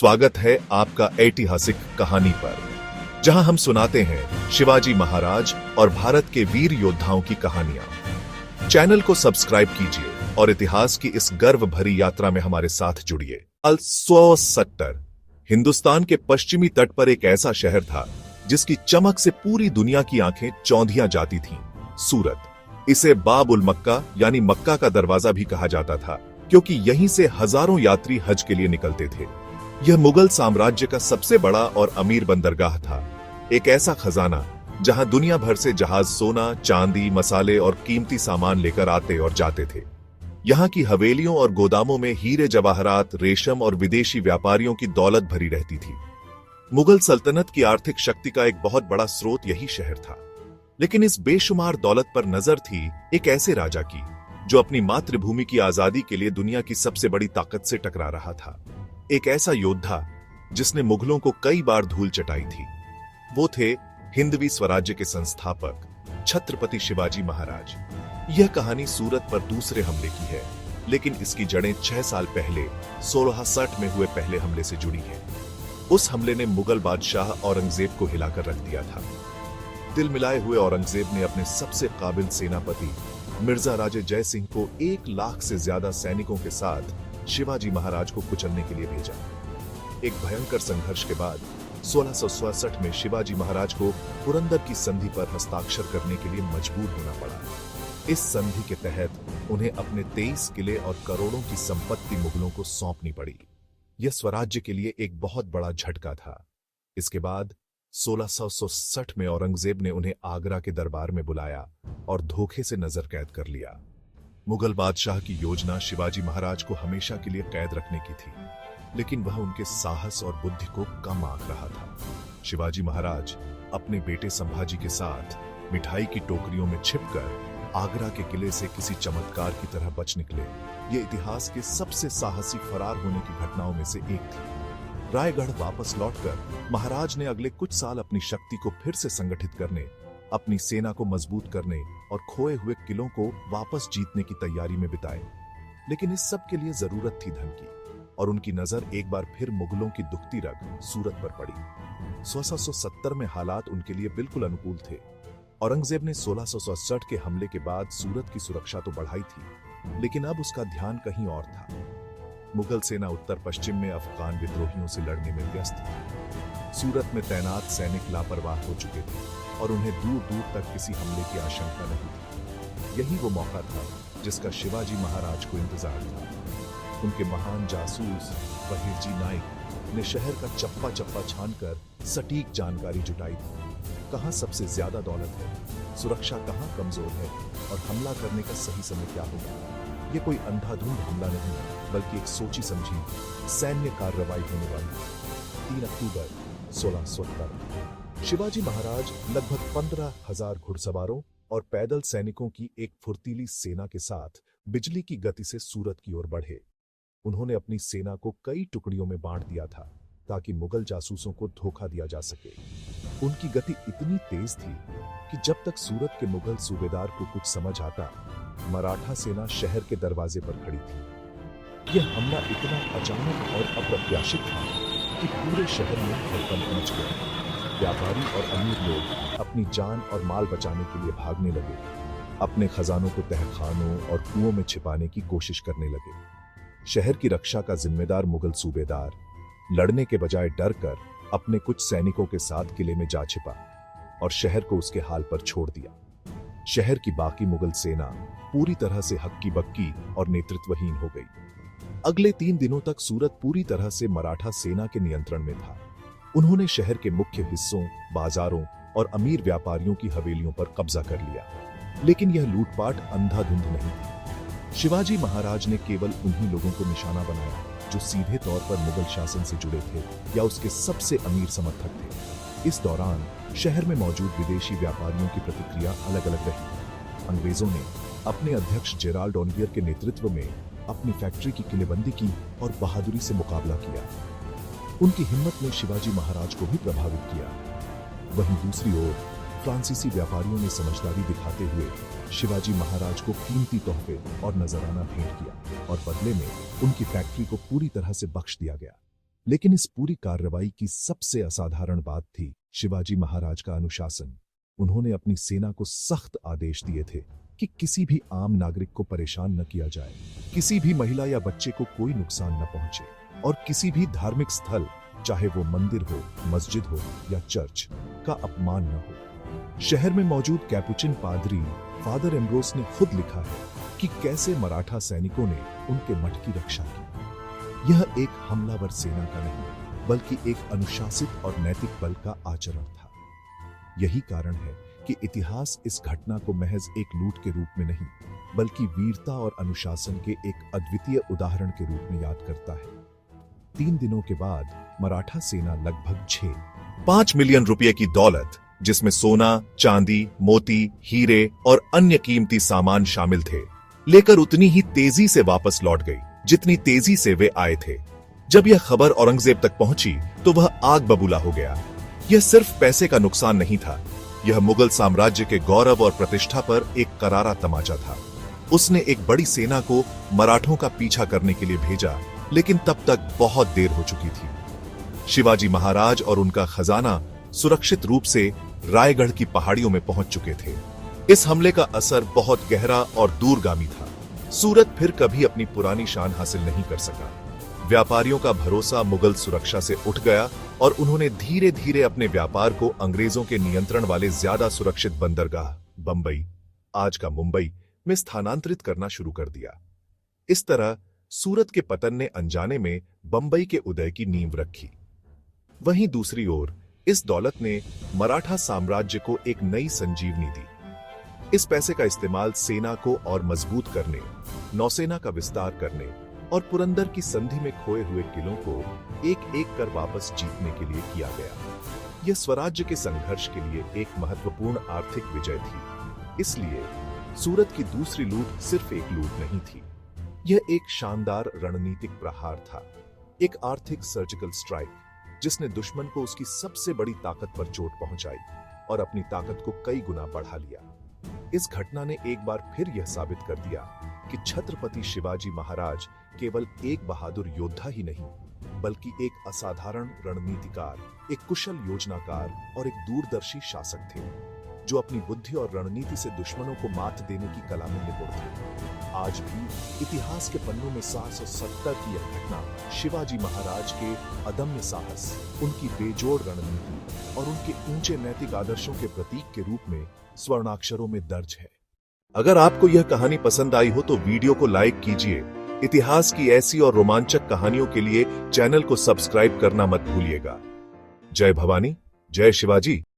स्वागत है आपका ऐतिहासिक कहानी पर, जहां हम सुनाते हैं शिवाजी महाराज और भारत के वीर योद्धाओं की कहानियां। चैनल को सब्सक्राइब कीजिए और इतिहास की इस गर्व भरी यात्रा में हमारे साथ जुड़िए। 1670 हिंदुस्तान के पश्चिमी तट पर एक ऐसा शहर था जिसकी चमक से पूरी दुनिया की आंखें चौंधियां जाती थीं। सूरत। इसे बाब उल मक्का यानी मक्का का दरवाजा भी कहा जाता था, क्योंकि यहीं से हजारों यात्री हज के लिए निकलते थे। यह मुगल साम्राज्य का सबसे बड़ा और अमीर बंदरगाह था, एक ऐसा खजाना जहां दुनिया भर से जहाज सोना, चांदी, मसाले और कीमती सामान लेकर आते और जाते थे। यहाँ की हवेलियों और गोदामों में हीरे जवाहरात, रेशम और विदेशी व्यापारियों की दौलत भरी रहती थी। मुगल सल्तनत की आर्थिक शक्ति का एक बहुत बड़ा स्रोत यही शहर था। लेकिन इस बेशुमार दौलत पर नजर थी एक ऐसे राजा की जो अपनी मातृभूमि की आजादी के लिए दुनिया की सबसे बड़ी ताकत से टकरा रहा था। एक ऐसा योद्धा जिसने मुगलों को कई बार धूल चटाई थी। वो थे हिंदवी स्वराज्य के संस्थापक छत्रपति शिवाजी महाराज। यह कहानी सूरत पर दूसरे हमले की है, लेकिन इसकी जड़ें 6 साल पहले 1660 में हुए पहले हमले से जुड़ी हैं। उस हमले ने मुगल बादशाह औरंगजेब को हिलाकर रख दिया था। दिल मिलाए हुए औरंगजेब ने अपने सबसे काबिल सेनापति मिर्जा राजे जय सिंह को 1 लाख से ज्यादा सैनिकों के साथ शिवाजी महाराज को कुचलने के लिए भेजा। एक भयंकर संघर्ष के बाद 1667 में शिवाजी महाराज को पुरंदर की संधि पर हस्ताक्षर करने के लिए मजबूर होना पड़ा। इस संधि के तहत उन्हें अपने 23 किले और करोड़ों की संपत्ति मुगलों को सौंपनी पड़ी। यह स्वराज्य के लिए एक बहुत बड़ा झटका था। इसके बाद 1667 में औरंगजेब ने उन्हें आगरा के दरबार में बुलाया और धोखे से नजर कैद कर लिया। मुगल बादशाह की योजना शिवाजी महाराज को हमेशा के लिए कैद रखने की थी, लेकिन वह उनके साहस और बुद्धि को कम आंक रहा था। शिवाजी महाराज अपने बेटे संभाजी के साथ मिठाई की टोकरियों में छिपकर आगरा के किले से किसी चमत्कार की तरह बच निकले। ये इतिहास के सबसे साहसी फरार होने की घटनाओं में से एक थी। रायगढ़ वापस लौटकर महाराज ने अगले कुछ साल अपनी शक्ति को फिर से संगठित करने, अपनी सेना को मजबूत करने और खोए हुए किलों को वापस जीतने की तैयारी में बिताए। लेकिन इस सब के लिए जरूरत थी धन की, और उनकी नजर एक बार फिर मुगलों की दुखती रग सूरत पर पड़ी। 1670 में हालात उनके लिए बिल्कुल अनुकूल थे। औरंगजेब ने 1667 के हमले के बाद सूरत की सुरक्षा तो बढ़ाई थी, लेकिन अब उसका ध्यान कहीं और था। मुगल सेना उत्तर पश्चिम में अफगान विद्रोहियों से लड़ने में व्यस्त थी। सूरत में तैनात सैनिक लापरवाह हो चुके थे और उन्हें दूर दूर तक किसी हमले की आशंका नहीं थी। यही वो मौका था जिसका शिवाजी महाराज को इंतजार था। उनके महान जासूस वहीरजी नाइक ने शहर का चप्पा चप्पा छानकर सटीक जानकारी जुटाई थी। कहां सबसे ज्यादा दौलत है, सुरक्षा कहां कमजोर है और हमला करने का सही समय क्या होगा। ये कोई अंधाधुंध हमला नहीं, बल्कि एक सोची समझी सैन्य कार्रवाई होने वाली। 3 अक्टूबर 1670 शिवाजी महाराज लगभग 15,000 घुड़सवारों और पैदल सैनिकों की एक फुर्तीली सेना के साथ बिजली की गति से सूरत की ओर बढ़े। उन्होंने अपनी सेना को कई टुकड़ियों में बांट दिया था ताकि मुगल जासूसों को धोखा दिया जा सके। उनकी गति इतनी तेज थी कि जब तक सूरत के मुगल सूबेदार को कुछ समझ आता, मराठा सेना शहर के दरवाजे पर खड़ी थी। यह हमला इतना अचानक और अप्रत्याशित था कि पूरे शहर में हड़कंप मच गया। व्यापारी और अमीर लोग अपनी जान और माल बचाने के लिए भागने लगे, अपने खजानों को तहखानों और कुओं में छिपाने की कोशिश करने लगे। शहर की रक्षा का जिम्मेदार मुगल सूबेदार लड़ने के बजाय डर कर अपने कुछ सैनिकों के साथ किले में जा छिपा और शहर को उसके हाल पर छोड़ दिया। शहर की बाकी मुगल सेना पूरी तरह से हक्की बक्की और नेतृत्वहीन हो गई। अगले 3 दिनों तक सूरत पूरी तरह से मराठा सेना के नियंत्रण में था। उन्होंने शहर के मुख्य हिस्सों, बाजारों और अमीर व्यापारियों की हवेलियों पर कब्जा कर लिया। लेकिन यह लूटपाट अंधाधुंध नहीं थी। शिवाजी महाराज ने केवल उन्हीं लोगों को निशाना बनाया जो सीधे तौर पर मुगल शासन से जुड़े थे या उसके सबसे अमीर समर्थक थे। इस दौरान शहर में मौजूद विदेशी व्यापारियों की प्रतिक्रिया अलग अलग रही। अंग्रेजों ने अपने अध्यक्ष जेराल्ड ओलिवियर के नेतृत्व में अपनी फैक्ट्री की किलेबंदी की और बहादुरी से मुकाबला किया। उनकी हिम्मत ने शिवाजी महाराज को भी प्रभावित किया। वहीं दूसरी ओर फ्रांसीसी व्यापारियों ने समझदारी दिखाते हुए शिवाजी महाराज को कीमती तोहफे और नजराना भेंट किया और बदले में उनकी फैक्ट्री को पूरी तरह से बख्श दिया गया। लेकिन इस पूरी कार्रवाई की सबसे असाधारण बात थी शिवाजी महाराज का अनुशासन। उन्होंने अपनी सेना को सख्त आदेश दिए थे कि किसी भी आम नागरिक को परेशान न किया जाए, किसी भी महिला या बच्चे को कोई नुकसान न पहुंचे और किसी भी धार्मिक स्थल, चाहे वो मंदिर हो, मस्जिद हो या चर्च, का अपमान न हो। शहर में मौजूद कैपुचिन पादरी फादर एम्ब्रोस ने खुद लिखा है कि कैसे मराठा सैनिकों ने उनके मठ की रक्षा की। यह एक हमलावर सेना का नहीं, बल्कि एक अनुशासित और नैतिक बल का आचरण था। यही कारण है कि इतिहास इस घटना को महज एक लूट के रूप में नहीं, बल्कि वीरता और अनुशासन के एक अद्वितीय उदाहरण के रूप में याद करता है। 3 दिनों के बाद मराठा सेना लगभग 6-5 मिलियन रुपए की दौलत, जिसमें सोना, चांदी, मोती, हीरे और अन्य कीमती सामान शामिल थे, लेकर उतनी ही तेजी से वापस लौट गई जितनी तेजी से वे आए थे। जब यह खबर औरंगजेब तक पहुंची तो वह आग बबूला हो गया। यह सिर्फ पैसे का नुकसान नहीं था, यह मुगल साम्राज्य के गौरव और प्रतिष्ठा पर एक करारा तमाचा था। उसने एक बड़ी सेना को मराठों का पीछा करने के लिए भेजा, लेकिन तब तक बहुत देर हो चुकी थी। शिवाजी महाराज और उनका खजाना सुरक्षित रूप से रायगढ़ की पहाड़ियों में पहुंच चुके थे। इस हमले का असर बहुत गहरा और दूरगामी था। सूरत फिर कभी अपनी पुरानी शान हासिल नहीं कर सका। व्यापारियों का भरोसा मुगल सुरक्षा से उठ गया और उन्होंने धीरे धीरे अपने व्यापार को अंग्रेजों के नियंत्रण वाले ज्यादा सुरक्षित बंदरगाह बंबई, आज का मुंबई, में स्थानांतरित करना शुरू कर दिया। इस तरह सूरत के पतन ने अनजाने में बंबई के उदय की नींव रखी। वहीं दूसरी ओर इस दौलत ने मराठा साम्राज्य को एक नई संजीवनी दी। इस पैसे का इस्तेमाल सेना को और मजबूत करने, नौसेना का विस्तार करने और पुरंदर की संधि में खोए हुए किलों को एक एक कर वापस जीतने के लिए किया गया। यह स्वराज्य के संघर्ष के लिए एक महत्वपूर्ण आर्थिक विजय थी। इसलिए सूरत की दूसरी लूट सिर्फ एक लूट नहीं थी, यह एक शानदार रणनीतिक प्रहार था, एक आर्थिक सर्जिकल स्ट्राइक जिसने दुश्मन को उसकी सबसे बड़ी ताकत पर चोट पहुंचाई और अपनी ताकत को कई गुना बढ़ा लिया। इस घटना ने एक बार फिर यह साबित कर दिया कि छत्रपति शिवाजी महाराज केवल एक बहादुर योद्धा ही नहीं, बल्कि एक असाधारण रणनीतिकार, एक कुशल योजनाकार और एक दूरदर्शी शासक थे, जो अपनी बुद्धि और रणनीति से दुश्मनों को मात देने की कला में निपुण थे। आज भी इतिहास के पन्नों में 770 की यह घटना शिवाजी महाराज के अदम्य साहस, उनकी बेजोड़ रणनीति और उनके ऊंचे नैतिक आदर्शों के प्रतीक के रूप में स्वर्णाक्षरों में दर्ज है। अगर आपको यह कहानी पसंद आई हो तो वीडियो को लाइक कीजिए। इतिहास की ऐसी और रोमांचक कहानियों के लिए चैनल को सब्सक्राइब करना मत भूलिएगा। जय भवानी, जय शिवाजी।